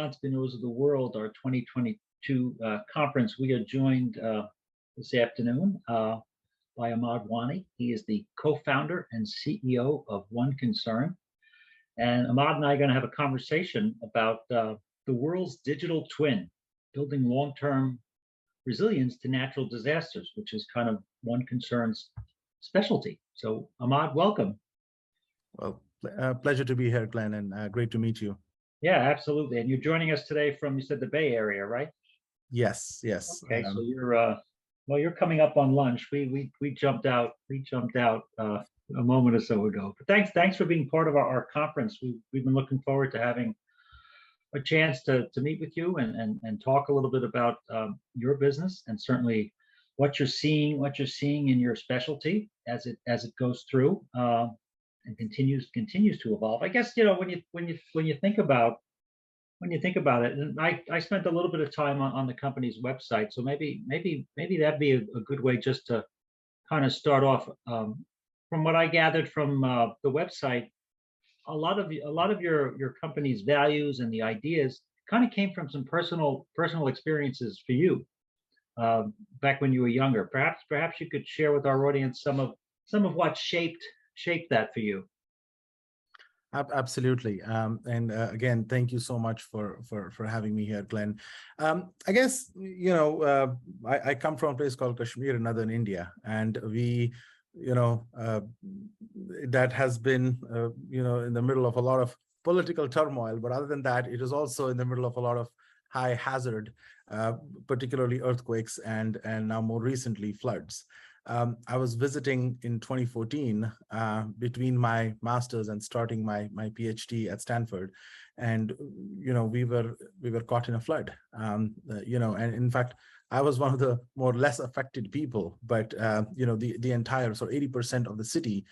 Entrepreneurs of the World, our 2022 conference. We are joined this afternoon by Ahmad Wani. He is the co-founder and CEO of One Concern. And Ahmad and I are going to have a conversation about the world's digital twin, building long-term resilience to natural disasters, which is kind of One Concern's specialty. So Ahmad, welcome. Well, pleasure to be here, Glenn, and great to meet you. Yeah, absolutely. And you're joining us today from, you said, the Bay Area, right? Yes. Okay, so you're coming up on lunch. We jumped out a moment or so ago. But thanks for being part of our conference. We've been looking forward to having a chance to meet with you and talk a little bit about your business and certainly what you're seeing in your specialty as it goes through. And continues to evolve. I guess when you think about it, and I spent a little bit of time on the company's website, so maybe that'd be a good way just to kind of start off. From what I gathered from the website, a lot of your company's values and the ideas kind of came from some personal experiences for you back when you were younger. Perhaps you could share with our audience some of what shaped that for you. Absolutely. And again, thank you so much for having me here, Glenn. I guess, I come from a place called Kashmir in northern India, and we, that has been, in the middle of a lot of political turmoil. But other than that, it is also in the middle of a lot of high hazard, particularly earthquakes and now more recently floods. I was visiting in 2014 between my master's and starting my PhD at Stanford, and we were caught in a flood. And in fact, I was one of the less affected people, but the entire 80% of the city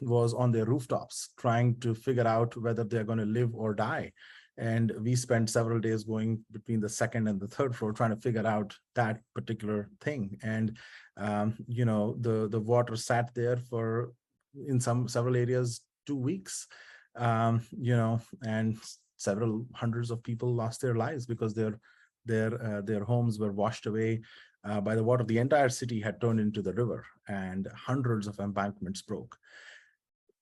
was on their rooftops trying to figure out whether they're going to live or die. And we spent several days going between the second and the third floor trying to figure out that particular thing. And the water sat there for, in several areas, 2 weeks. And several hundreds of people lost their lives because their homes were washed away by the water. The entire city had turned into the river, and hundreds of embankments broke.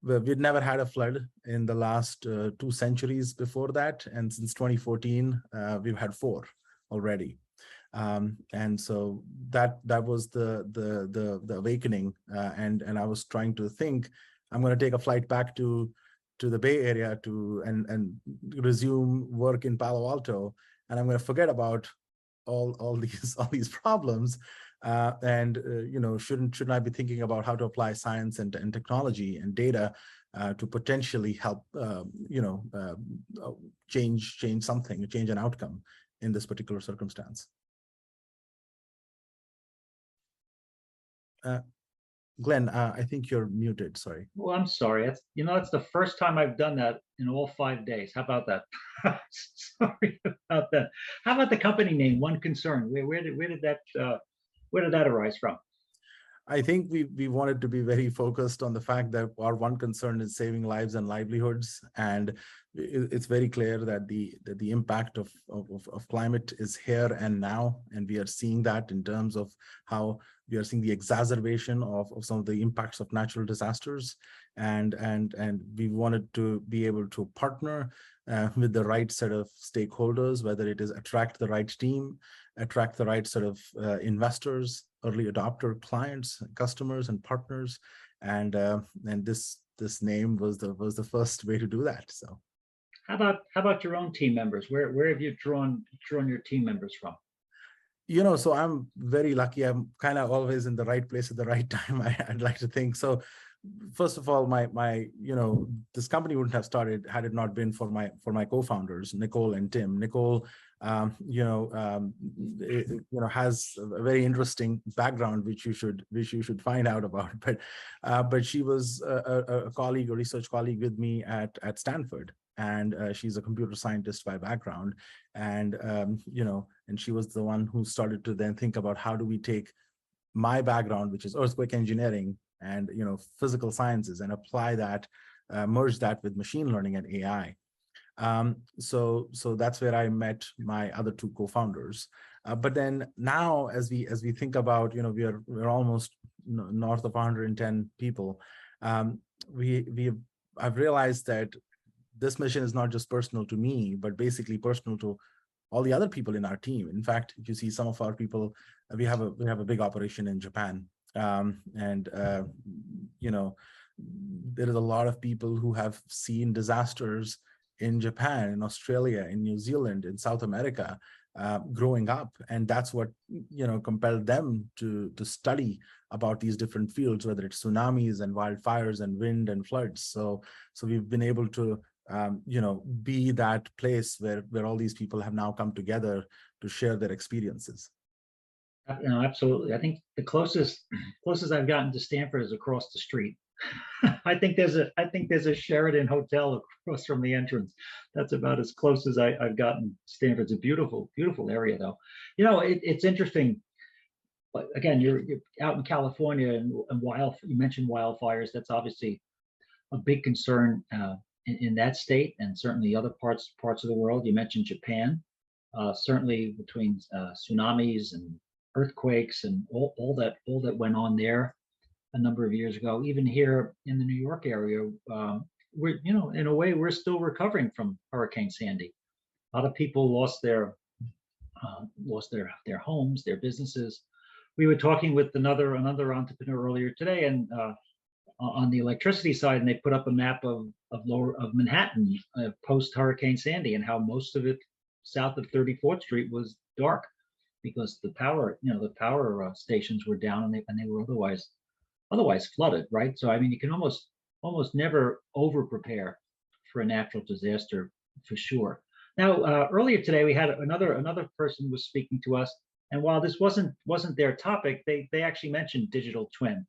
We'd never had a flood in the last 2 centuries before that, and since 2014, we've had 4 already. And so that was the awakening, and I was trying to think, I'm going to take a flight back to the Bay Area and resume work in Palo Alto, and I'm going to forget about all these problems. Shouldn't I be thinking about how to apply science and technology and data to potentially help change something, change an outcome in this particular circumstance? Glenn, I think you're muted. Sorry. Well, I'm sorry. That's the first time I've done that in all 5 days. How about that? Sorry about that. How about the company name, One Concern? Where did that arise from? I think we wanted to be very focused on the fact that our one concern is saving lives and livelihoods, and it's very clear that the impact of climate is here and now, and we are seeing that in terms of how we are seeing the exacerbation of some of the impacts of natural disasters, and we wanted to be able to partner with the right set of stakeholders, whether it is attract the right team, attract the right sort of investors, early adopter clients, customers, and partners, and this name was the first way to do that. So, how about your own team members? Where have you drawn your team members from? So I'm very lucky. I'm kind of always in the right place at the right time. I'd like to think so. First of all, my this company wouldn't have started had it not been for my co-founders, Nicole and Tim. Nicole has a very interesting background which you should find out about, but she was a research colleague with me at Stanford, and she's a computer scientist by background, and and she was the one who started to then think about how do we take my background, which is earthquake engineering and physical sciences, and apply that, merge that with machine learning and AI. So that's where I met my other two co-founders. But then now, as we think about, we're almost north of 110 people. I've realized that this mission is not just personal to me, but basically personal to all the other people in our team. In fact, if you see some of our people, we have a big operation in Japan, and there is a lot of people who have seen disasters in Japan, in Australia, in New Zealand, in South America, growing up, and that's what compelled them to study about these different fields, whether it's tsunamis and wildfires and wind and floods. So we've been able to be that place where all these people have now come together to share their experiences. Absolutely. I think the closest I've gotten to Stanford is across the street. I think there's a Sheraton hotel across from the entrance. That's about as close as I've gotten. Stanford's a beautiful, beautiful area, though. It's interesting. But again, you're out in California, and you mentioned wildfires. That's obviously a big concern in that state, and certainly other parts of the world. You mentioned Japan, certainly between tsunamis and earthquakes and all that went on there a number of years ago. Even here in the New York area, we're in a way we're still recovering from Hurricane Sandy. A lot of people lost their homes, their businesses. We were talking with another entrepreneur earlier today, and on the electricity side, and they put up a map of Manhattan post Hurricane Sandy, and how most of it south of 34th Street was dark because the power stations were down, and they were otherwise flooded, right? So I mean, you can almost never over prepare for a natural disaster, for sure. Now, earlier today, we had another person was speaking to us, and while this wasn't their topic, they actually mentioned digital twin.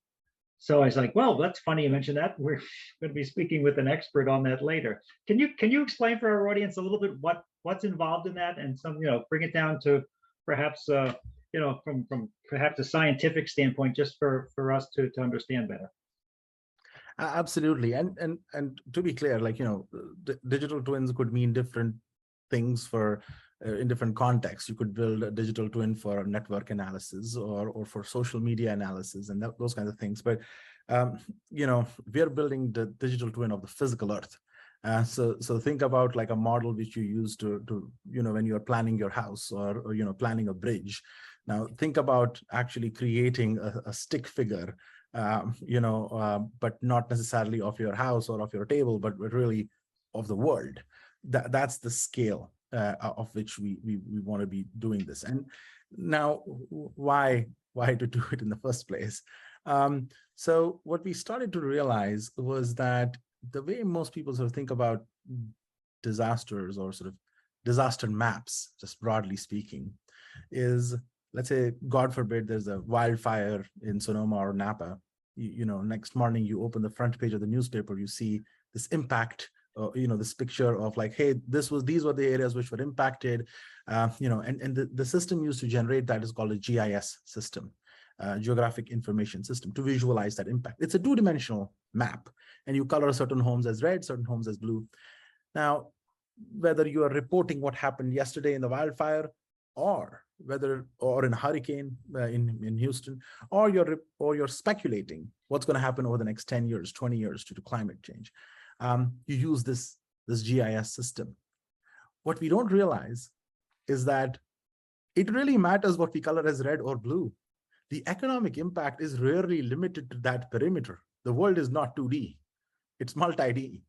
So I was like, well, that's funny you mentioned that. We're going to be speaking with an expert on that later. Can you explain for our audience a little bit what's involved in that, and bring it down to perhaps from perhaps a scientific standpoint, just for us to understand better. Absolutely, and to be clear, digital twins could mean different things for in different contexts. You could build a digital twin for network analysis or for social media analysis and those kinds of things. But we are building the digital twin of the physical Earth. So think about like a model which you use to when you are planning your house or planning a bridge. Now think about actually creating a stick figure, but not necessarily of your house or of your table, but really of the world. That's the scale of which we want to be doing this. And now, why to do it in the first place? So what we started to realize was that the way most people sort of think about disasters or sort of disaster maps, just broadly speaking, is, let's say, God forbid, there's a wildfire in Sonoma or Napa. Next morning you open the front page of the newspaper, you see this impact, this picture of like, hey, these were the areas which were impacted, and the system used to generate that is called a GIS system, geographic information system, to visualize that impact. It's a two-dimensional map, and you color certain homes as red, certain homes as blue. Now, whether you are reporting what happened yesterday in the wildfire, or in a hurricane in Houston, or you're speculating what's going to happen over the next 10 years, 20 years due to climate change, you use this GIS system. What we don't realize is that it really matters what we color as red or blue. The economic impact is rarely limited to that perimeter. The world is not 2D, it's multi-D.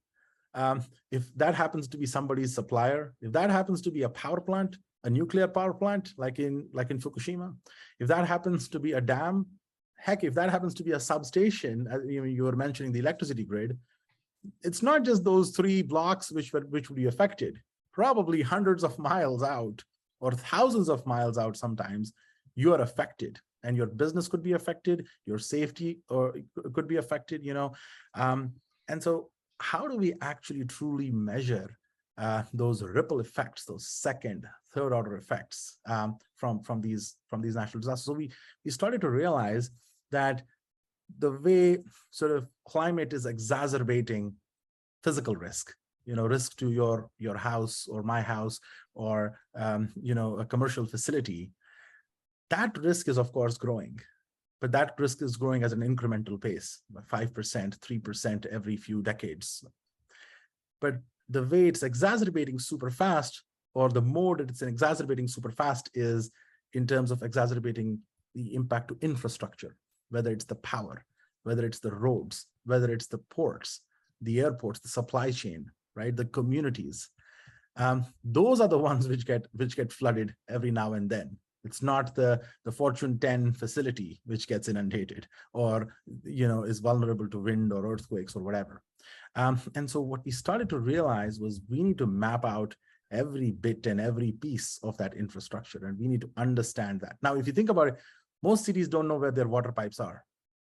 If that happens to be somebody's supplier, if that happens to be a power plant, a nuclear power plant, like in Fukushima, if that happens to be a dam, heck, if that happens to be a substation, you were mentioning the electricity grid, it's not just those 3 blocks which would be affected. Probably hundreds of miles out or thousands of miles out sometimes, you are affected, and your business could be affected, your safety could be affected, and so how do we actually truly measure those ripple effects, those second, third order effects from these natural disasters? So we started to realize that the way sort of climate is exacerbating physical risk, risk to your house or my house or a commercial facility, that risk is of course growing. But that risk is growing at an incremental pace, 5%, 3% every few decades. But the way it's exacerbating super fast, or the mode it's exacerbating super fast, is in terms of exacerbating the impact to infrastructure, whether it's the power, whether it's the roads, whether it's the ports, the airports, the supply chain, right? The communities. Those are the ones which get flooded every now and then. It's not the Fortune 10 facility which gets inundated or is vulnerable to wind or earthquakes or whatever. And so what we started to realize was we need to map out every bit and every piece of that infrastructure, and we need to understand that. Now, if you think about it, most cities don't know where their water pipes are.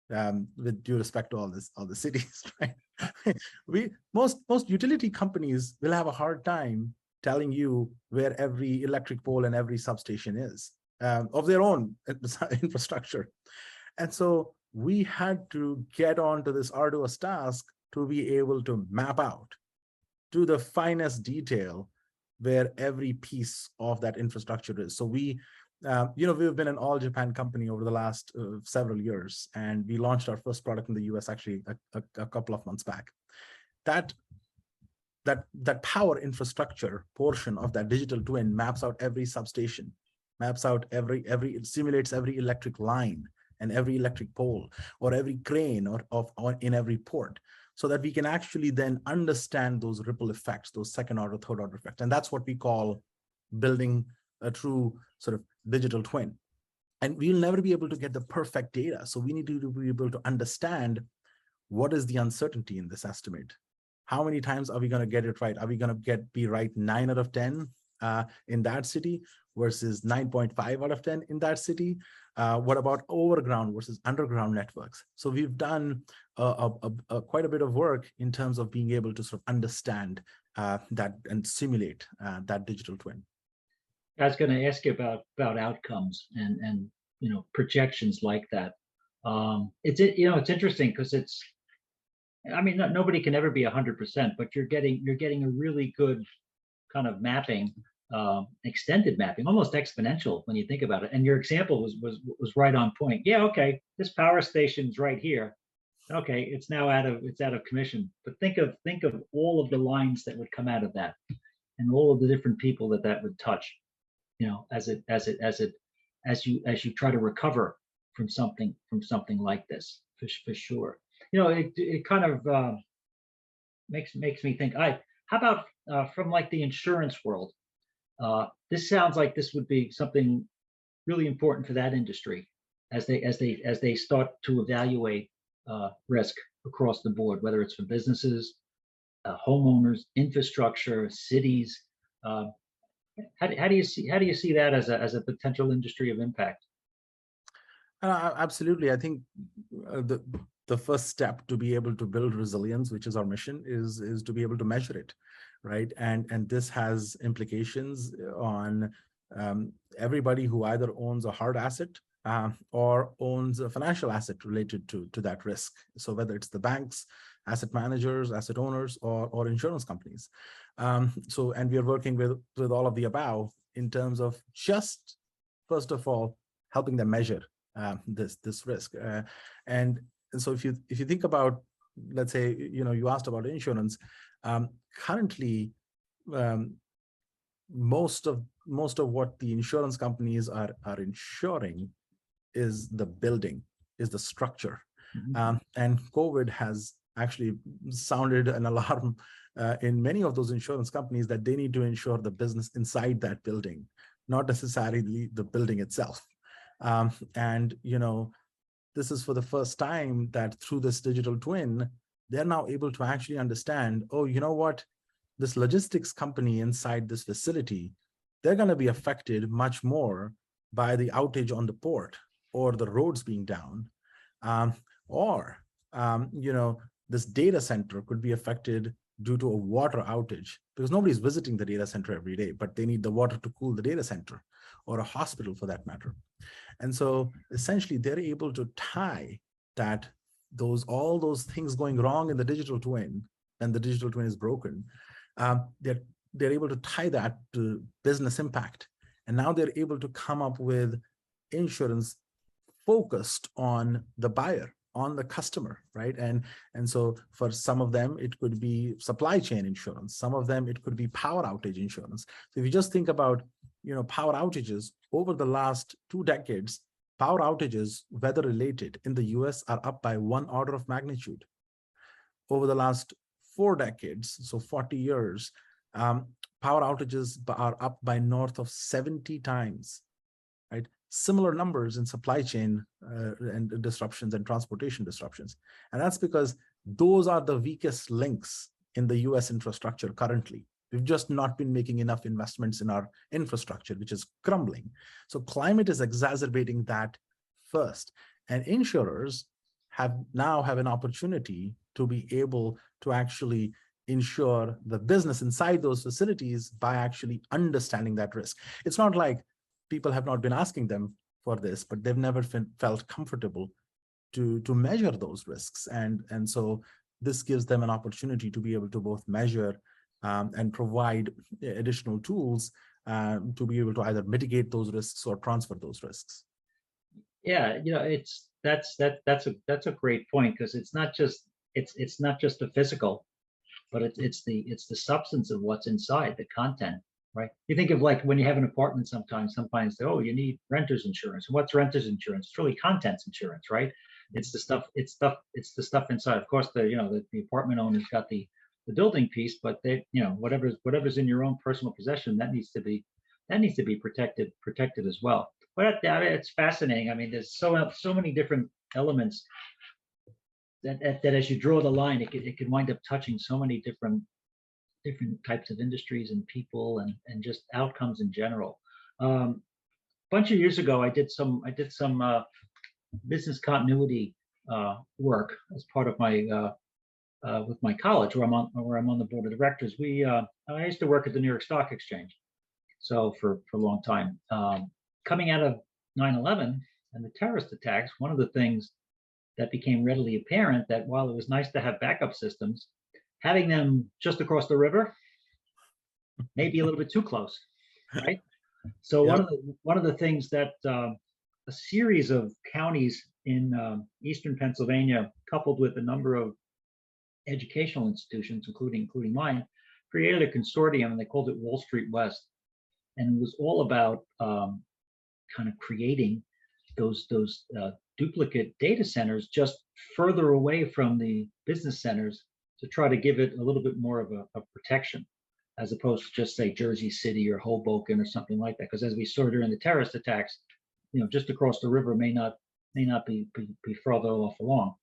With due respect to all the cities, right? Most utility companies will have a hard time telling you where every electric pole and every substation is of their own infrastructure. And so we had to get onto this arduous task to be able to map out to the finest detail where every piece of that infrastructure is. So we've been an all Japan company over the last several years, and we launched our first product in the US actually a couple of months back. That power infrastructure portion of that digital twin maps out every substation, maps out it simulates every electric line and every electric pole or every crane or in every port, so that we can actually then understand those ripple effects, those second order, third order effects. And that's what we call building a true sort of digital twin. And we'll never be able to get the perfect data. So we need to be able to understand what is the uncertainty in this estimate. How many times are we going to get it right? Are we going to be right 9 out of 10 in that city versus 9.5 out of 10 in that city? What about overground versus underground networks? So we've done quite a bit of work in terms of being able to sort of understand that and simulate that digital twin. I was going to ask you about outcomes and projections like that. It's interesting because nobody can ever be 100%, but you're getting a really good kind of mapping, extended mapping, almost exponential when you think about it. And your example was right on point. Yeah, okay, this power station's right here. Okay, it's now out of commission. But think of all of the lines that would come out of that, and all of the different people that would touch. As you try to recover from something like this, for sure. It kind of makes me think. How about from like the insurance world? This sounds like this would be something really important for that industry as they start to evaluate risk across the board, whether it's for businesses, homeowners, infrastructure, cities. How do you see that as a potential industry of impact? Absolutely. I think the first step to be able to build resilience, which is our mission, is to be able to measure it, right? And this has implications on everybody who either owns a hard asset or owns a financial asset related to that risk. So whether it's the banks, asset managers, asset owners, or insurance companies. And we are working with all of the above in terms of just, first of all, helping them measure this risk. And so if you think about, let's say, you asked about insurance, currently, most of what the insurance companies are insuring is the building, is the structure. Mm-hmm. And COVID has actually sounded an alarm in many of those insurance companies that they need to insure the business inside that building, not necessarily the building itself. And this is for the first time that through this digital twin, they're now able to actually understand, oh, you know what, this logistics company inside this facility, they're going to be affected much more by the outage on the port or the roads being down, this data center could be affected due to a water outage, because nobody's visiting the data center every day, but they need the water to cool the data center, or a hospital for that matter. And so essentially they're able to tie all those things going wrong in the digital twin, and the digital twin is broken, they're able to tie that to business impact. And now they're able to come up with insurance focused on the buyer, on the customer, right? And so for some of them, it could be supply chain insurance. Some of them, it could be power outage insurance. So if you just think about, power outages over the last 2 decades, power outages, weather related in the US, are up by 1 order of magnitude. Over the last 4 decades, so 40 years, power outages are up by north of 70 times, right? Similar numbers in supply chain and disruptions and transportation disruptions. And that's because those are the weakest links in the US infrastructure currently. We've just not been making enough investments in our infrastructure, which is crumbling. So climate is exacerbating that first. And insurers now have an opportunity to be able to actually insure the business inside those facilities by actually understanding that risk. It's not like people have not been asking them for this, but they've never felt comfortable to measure those risks. And so this gives them an opportunity to be able to both measure and provide additional tools to be able to either mitigate those risks or transfer those risks. Yeah, that's a great point, because it's not just the physical, but it's the substance of what's inside, the content, right? You think of like when you have an apartment, sometimes they, oh, you need renter's insurance. What's renter's insurance? It's really contents insurance, right? It's the stuff inside. Of course, the apartment owner's got the building piece, but they, whatever's in your own personal possession, that needs to be protected as well. But it's fascinating. I mean, there's so many different elements that as you draw the line, it can wind up touching so many different types of industries and people and just outcomes in general. A bunch of years ago, I did some business continuity work as part of my with my college, where I'm on the board of directors. I used to work at the New York Stock Exchange, so for a long time. Coming out of 9/11 and the terrorist attacks, one of the things that became readily apparent, that while it was nice to have backup systems, having them just across the river may be a little bit too close, right? So Yep. one of the things that a series of counties in eastern Pennsylvania, coupled with a number of educational institutions, including mine, created a consortium, and they called it Wall Street West, and it was all about kind of creating those duplicate data centers just further away from the business centers to try to give it a little bit more of a protection, as opposed to just say Jersey City or Hoboken or something like that. Because as we saw during the terrorist attacks, just across the river may not be further off along.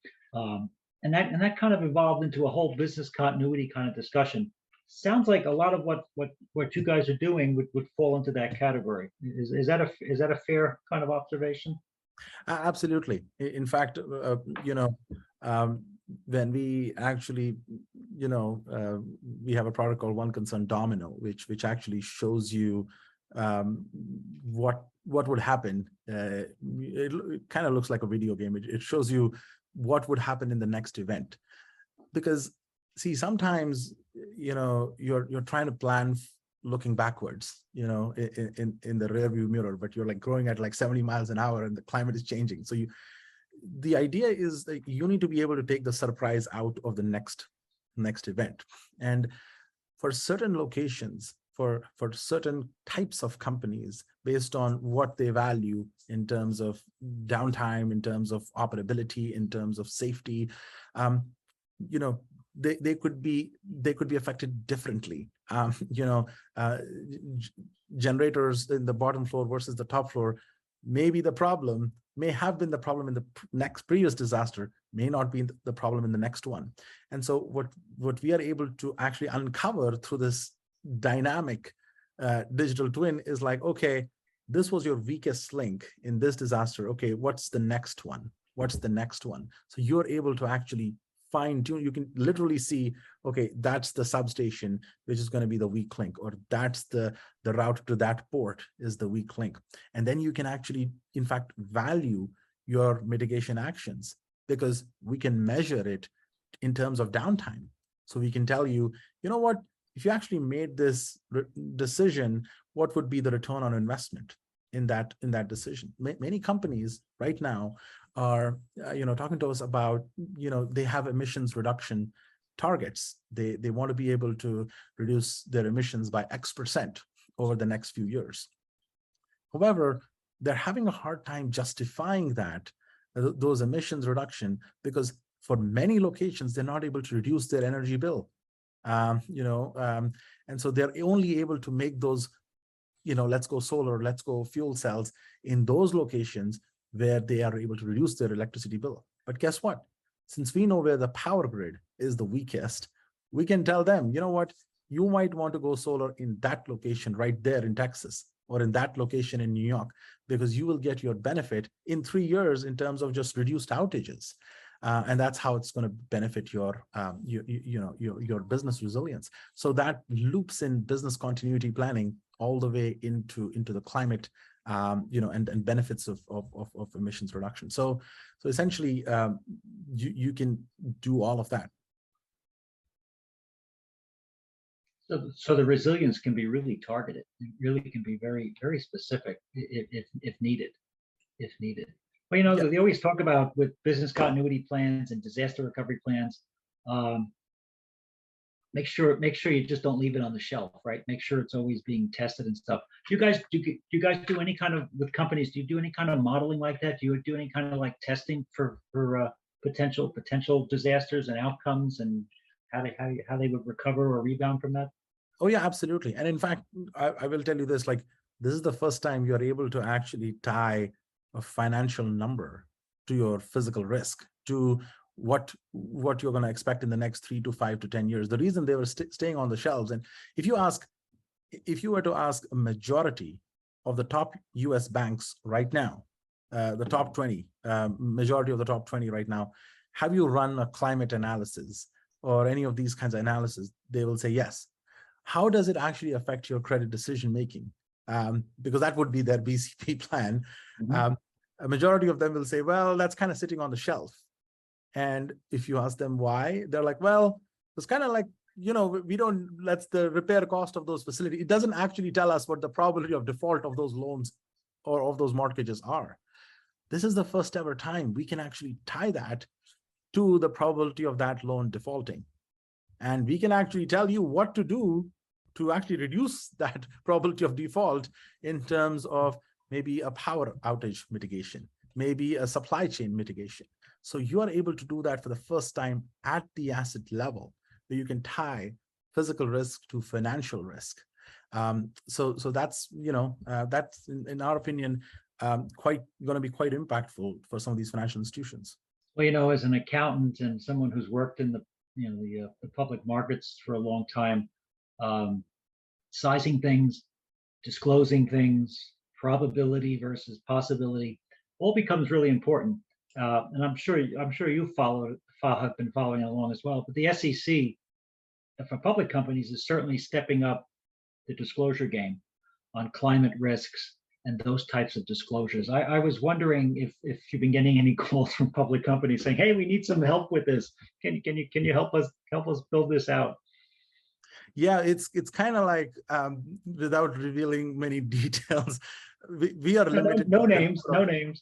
And that kind of evolved into a whole business continuity kind of discussion. Sounds like a lot of what you guys are doing would fall into that category. Is that a fair kind of observation? Absolutely. In fact, when we actually, we have a product called One Concern Domino, which actually shows you what would happen. It kind of looks like a video game. It shows you what would happen in the next event. Because see, sometimes, you're trying to plan looking backwards, in the rearview mirror, but you're like going at like 70 miles an hour and the climate is changing. So the idea is that you need to be able to take the surprise out of the next event. And for certain locations, for certain types of companies, based on what they value in terms of downtime, in terms of operability, in terms of safety, they could be affected differently. Generators in the bottom floor versus the top floor may have been the problem in the previous disaster, may not be the problem in the next one. And so what we are able to actually uncover through this dynamic digital twin is like, okay, this was your weakest link in this disaster. Okay, what's the next one? So you're able to actually fine tune. You can literally see, okay, that's the substation, which is going to be the weak link, or that's the route to that port is the weak link. And then you can actually, in fact, value your mitigation actions, because we can measure it in terms of downtime. So we can tell you, you know what, if you actually made this decision, what would be the return on investment in that decision? Many companies right now are talking to us about, they have emissions reduction targets. They want to be able to reduce their emissions by X% over the next few years. However, they're having a hard time justifying those emissions reduction, because for many locations, they're not able to reduce their energy bill. And so they're only able to make those, let's go solar, let's go fuel cells in those locations where they are able to reduce their electricity bill. But guess what? Since we know where the power grid is the weakest, we can tell them, you know what, you might want to go solar in that location right there in Texas, or in that location in New York, because you will get your benefit in 3 years in terms of just reduced outages. And that's how it's going to benefit your business resilience. So that loops in business continuity planning all the way into the climate, and benefits of emissions reduction. So essentially, you can do all of that. So the resilience can be really targeted. It really can be very, very specific if needed. Well, Yeah. they always talk about with business continuity plans and disaster recovery plans, make sure you just don't leave it on the shelf, right? Make sure it's always being tested and stuff. Do you guys do any kind of, with companies, do you do any kind of modeling like that? Do you do any kind of like testing for potential disasters and outcomes, and how they would recover or rebound from that? Oh yeah, absolutely. And in fact, I will tell you this, like, this is the first time you're able to actually tie a financial number to your physical risk, to what you're going to expect in the next 3 to 5 to 10 years. The reason they were staying on the shelves, and if you were to ask a majority of the top US banks right now, the top 20, majority of the top 20 right now, have you run a climate analysis or any of these kinds of analysis? They will say yes. How does it actually affect your credit decision making? Because that would be their BCP plan. Mm-hmm. A majority of them will say, well, that's kind of sitting on the shelf. And if you ask them why, they're like, well, it's kind of like, we don't, that's the repair cost of those facilities. It doesn't actually tell us what the probability of default of those loans or of those mortgages are. This is the first ever time we can actually tie that to the probability of that loan defaulting. And we can actually tell you what to do to actually reduce that probability of default in terms of maybe a power outage mitigation, maybe a supply chain mitigation. So you are able to do that for the first time at the asset level, where you can tie physical risk to financial risk. So that's, that's in our opinion, quite going to be quite impactful for some of these financial institutions. Well, as an accountant and someone who's worked in the public markets for a long time, sizing things, disclosing things, probability versus possibility, all becomes really important. And I'm sure you have been following along as well. But the SEC for public companies is certainly stepping up the disclosure game on climate risks and those types of disclosures. I was wondering if you've been getting any calls from public companies saying, "Hey, we need some help with this. Can you help us build this out?" Yeah, it's kind of like, without revealing many details, we are limited. No names.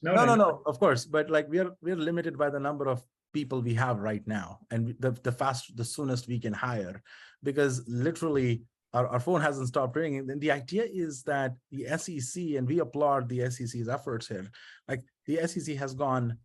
No, of course, but like we're limited by the number of people we have right now, and the soonest we can hire, because literally our phone hasn't stopped ringing. And the idea is that the SEC, and we applaud the SEC's efforts here, like the SEC has gone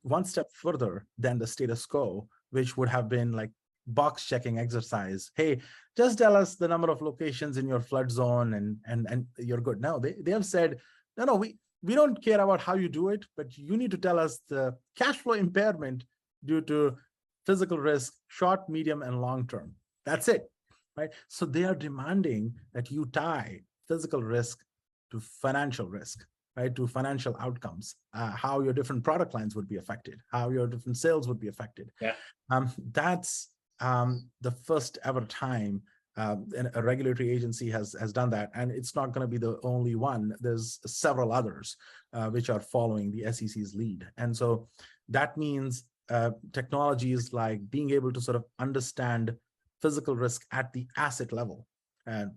one step further than the status quo, which would have been like box checking exercise. Hey, just tell us the number of locations in your flood zone and you're good. No, they have said, no, we don't care about how you do it, but you need to tell us the cash flow impairment due to physical risk, short, medium, and long term. That's it, right? So they are demanding that you tie physical risk to financial risk, right? To financial outcomes, how your different product lines would be affected, how your different sales would be affected. Yeah. That's the first ever time a regulatory agency has done that, and it's not going to be the only one. There's several others which are following the SEC's lead, and so that means technologies like being able to sort of understand physical risk at the asset level,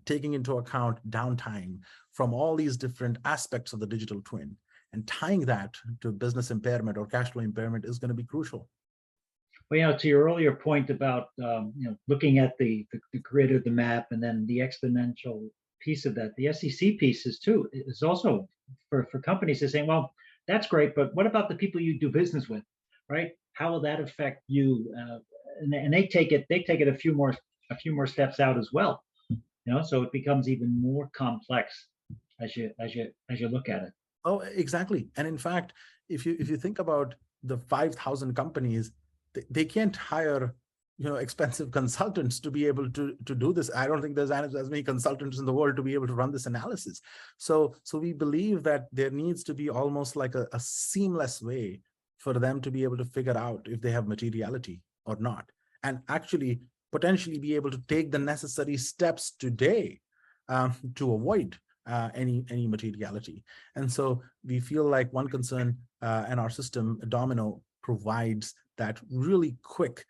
taking into account downtime from all these different aspects of the digital twin, and tying that to business impairment or cash flow impairment is going to be crucial. Well, to your earlier point about looking at the grid or the map, and then the exponential piece of that, the SEC piece is also for companies to saying, well, that's great, but what about the people you do business with, right? How will that affect you? And they take it a few more steps out as well. So it becomes even more complex as you look at it. Oh, exactly. And in fact, if you think about the 5,000 companies, they can't hire expensive consultants to be able to do this. I don't think there's as many consultants in the world to be able to run this analysis. So we believe that there needs to be almost like a seamless way for them to be able to figure out if they have materiality or not, and actually potentially be able to take the necessary steps today to avoid any materiality. And so we feel like one concern and our system, Domino, provides that really quick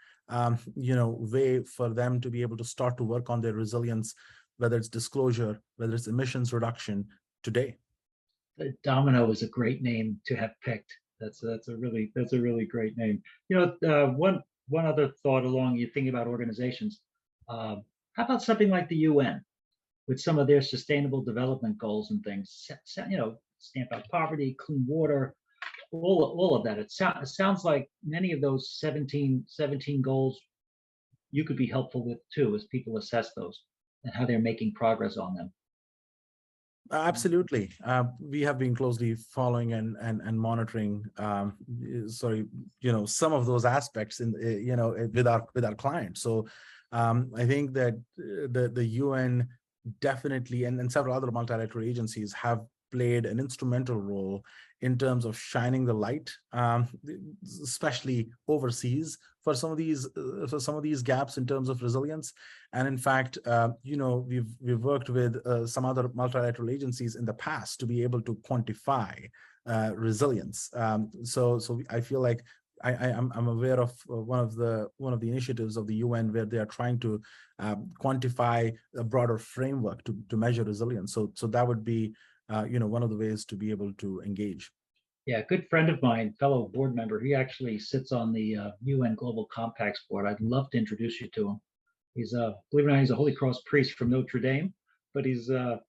way for them to be able to start to work on their resilience, whether it's disclosure, whether it's emissions reduction today. Domino is a great name to have picked. That's a really great name. One other thought along you thinking about organizations. How about something like the UN with some of their sustainable development goals and things? Stamp out poverty, clean water, all of that. It sounds like many of those 17 goals you could be helpful with too, as people assess those and how they're making progress on them. Absolutely. We have been closely following and monitoring, some of those aspects with our clients. So I think that the UN definitely and several other multilateral agencies have played an instrumental role in terms of shining the light, especially overseas, for some of these gaps in terms of resilience. And in fact, we've worked with some other multilateral agencies in the past to be able to quantify resilience. So I feel like I'm aware of one of the initiatives of the UN where they are trying to quantify a broader framework to measure resilience. So that would be one of the ways to be able to engage. Yeah, a good friend of mine, fellow board member, he actually sits on the UN Global Compacts board. I'd love to introduce you to him. He's believe it or not, he's a Holy Cross priest from Notre Dame, but he's from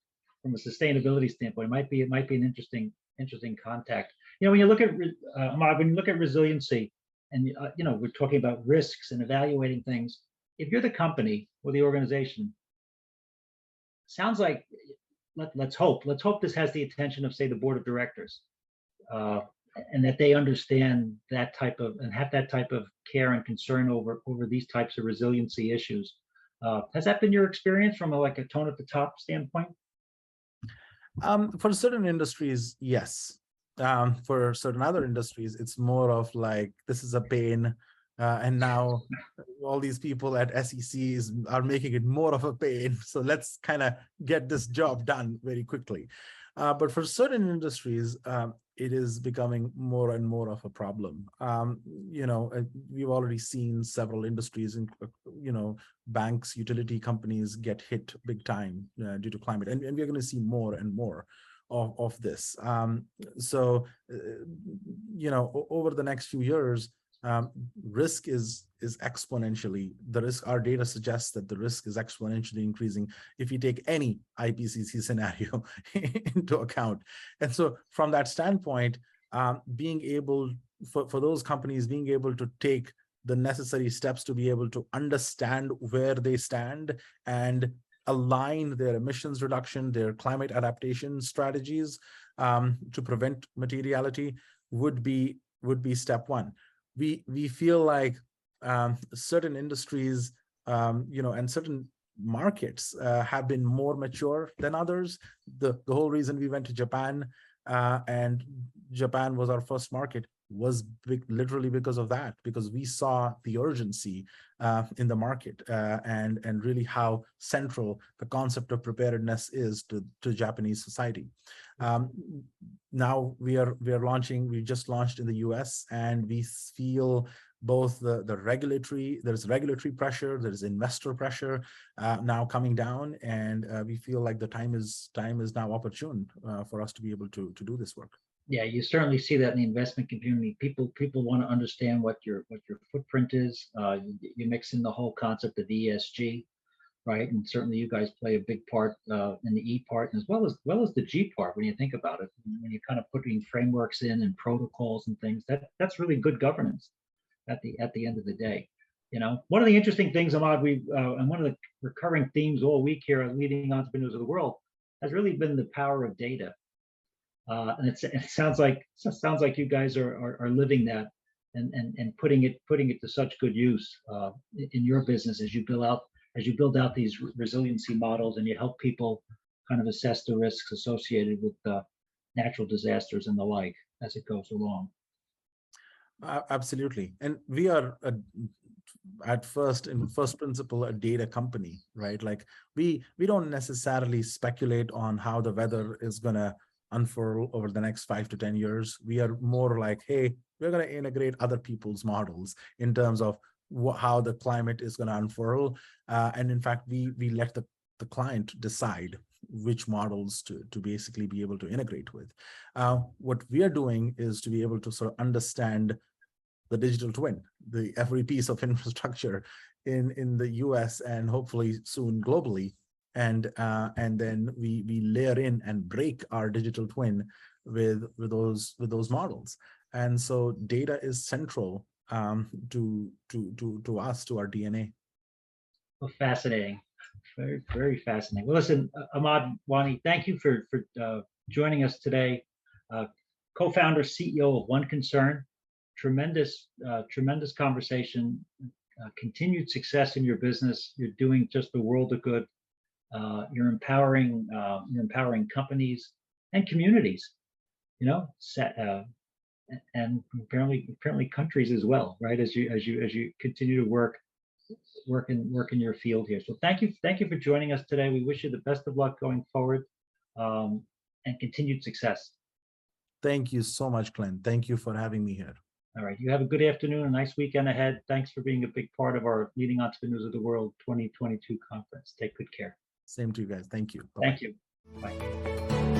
a sustainability standpoint, it might be an interesting contact. When you look at Ahmad, when you look at resiliency, and we're talking about risks and evaluating things. If you're the company or the organization, sounds like let's hope this has the attention of, say, the board of directors. And that they understand that type of and have that type of care and concern over these types of resiliency issues. Has that been your experience from a tone at the top standpoint? For certain industries, yes. For certain other industries, it's more of like, this is a pain, and now all these people at SECs are making it more of a pain. So let's kind of get this job done very quickly. But for certain industries, it is becoming more and more of a problem. We've already seen several industries, banks, utility companies get hit big time due to climate, and we're going to see more and more of this. Over the next few years, risk is exponentially, our data suggests that the risk is exponentially increasing if you take any IPCC scenario into account. And so from that standpoint, being able for those companies being able to take the necessary steps to be able to understand where they stand and align their emissions reduction, their climate adaptation strategies to prevent materiality would be step one. We feel like certain industries, and certain markets have been more mature than others. The whole reason we went to Japan, and Japan was our first market, was literally because of that, because we saw the urgency in the market and really how central the concept of preparedness is to Japanese society. Now we just launched in the US, and we feel both there's regulatory pressure, there's investor pressure now coming down, and we feel like the time is now opportune for us to be able to do this work. Yeah, you certainly see that in the investment community. People want to understand what your footprint is. You mix in the whole concept of ESG, right? And certainly you guys play a big part in the E part, as well as the G part. When you think about it, when you're kind of putting frameworks in and protocols and things, that's really good governance at the end of the day. You know, one of the interesting things, Ahmad, and one of the recurring themes all week here at Leading Entrepreneurs of the World has really been the power of data. And it sounds like you guys are living that and putting it to such good use in your business as you build out these resiliency models, and you help people kind of assess the risks associated with natural disasters and the like as it goes along. Absolutely. And we are in first principle a data company, right? Like we don't necessarily speculate on how the weather is going to unfurl over the next 5 to 10 years. We are more like, hey, we're going to integrate other people's models in terms of how the climate is going to unfurl. And in fact, we let the client decide which models to basically be able to integrate with. What we are doing is to be able to sort of understand the digital twin, every piece of infrastructure in the US and hopefully soon globally. And then we layer in and break our digital twin with those models. And so data is central to us, to our DNA. Well, fascinating, very, very fascinating. Well, listen, Ahmad Wani, thank you for joining us today. Co-founder, CEO of One Concern. Tremendous conversation. Continued success in your business. You're doing just the world of good. You're empowering companies and communities, you know, and apparently countries as well, right? As you continue to work in your field here. So thank you for joining us today. We wish you the best of luck going forward, and continued success. Thank you so much, Glenn. Thank you for having me here. All right. You have a good afternoon, a nice weekend ahead. Thanks for being a big part of our Leading Entrepreneurs of the World 2022 conference. Take good care. Same to you guys. Thank you. Bye-bye. Thank you. Bye.